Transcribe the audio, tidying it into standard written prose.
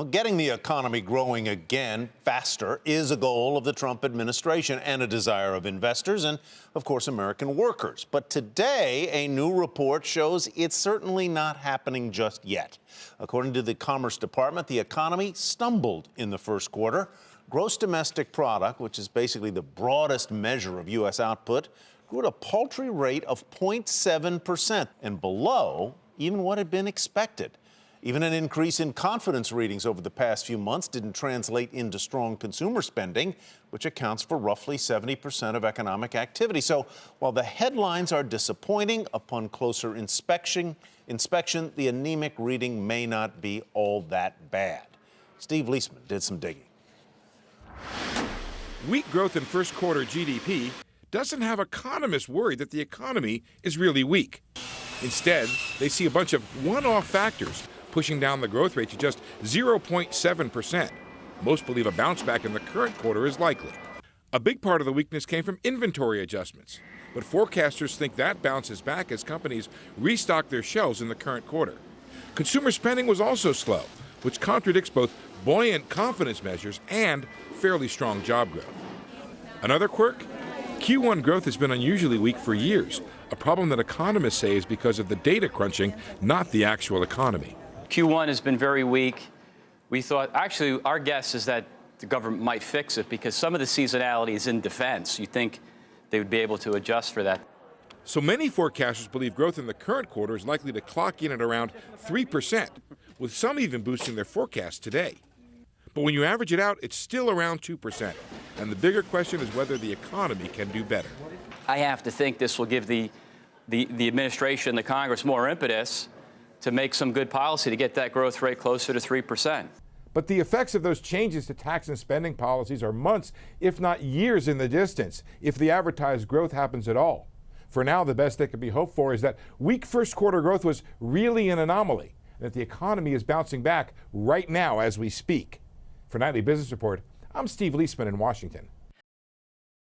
Well, getting the economy growing again faster is a goal of the Trump administration and a desire of investors and, of course, American workers. But today, a new report shows it's certainly not happening just yet. According to the Commerce Department, the economy stumbled in the first quarter. Gross domestic product, which is basically the broadest measure of U.S. output, grew at a paltry rate of 0.7% and below even what had been expected. Even an increase in confidence readings over the past few months didn't translate into strong consumer spending, which accounts for roughly 70% of economic activity. So while the headlines are disappointing, upon closer inspection, the anemic reading may not be all that bad. Steve Liesman did some digging. Weak growth in first quarter GDP doesn't have economists worried that the economy is really weak. Instead, they see a bunch of one-off factors pushing down the growth rate to just 0.7%. Most believe a bounce back in the current quarter is likely. A big part of the weakness came from inventory adjustments, but forecasters think that bounces back as companies restock their shelves in the current quarter. Consumer spending was also slow, which contradicts both buoyant confidence measures and fairly strong job growth. Another quirk? Q1 growth has been unusually weak for years, a problem that economists say is because of the data crunching, not the actual economy. Q1 has been very weak. We thought, actually, our guess is that the government might fix it because some of the seasonality is in defense. You think they would be able to adjust for that. So many forecasters believe growth in the current quarter is likely to clock in at around 3%, with some even boosting their forecast today. But when you average it out, it's still around 2%. And the bigger question is whether the economy can do better. I have to think this will give the administration, the Congress, more impetus to make some good policy to get that growth rate closer to 3%. But the effects of those changes to tax and spending policies are months, if not years in the distance, if the advertised growth happens at all. For now, the best that can be hoped for is that weak first quarter growth was really an anomaly, and that the economy is bouncing back right now as we speak. For Nightly Business Report, I'm Steve Liesman in Washington.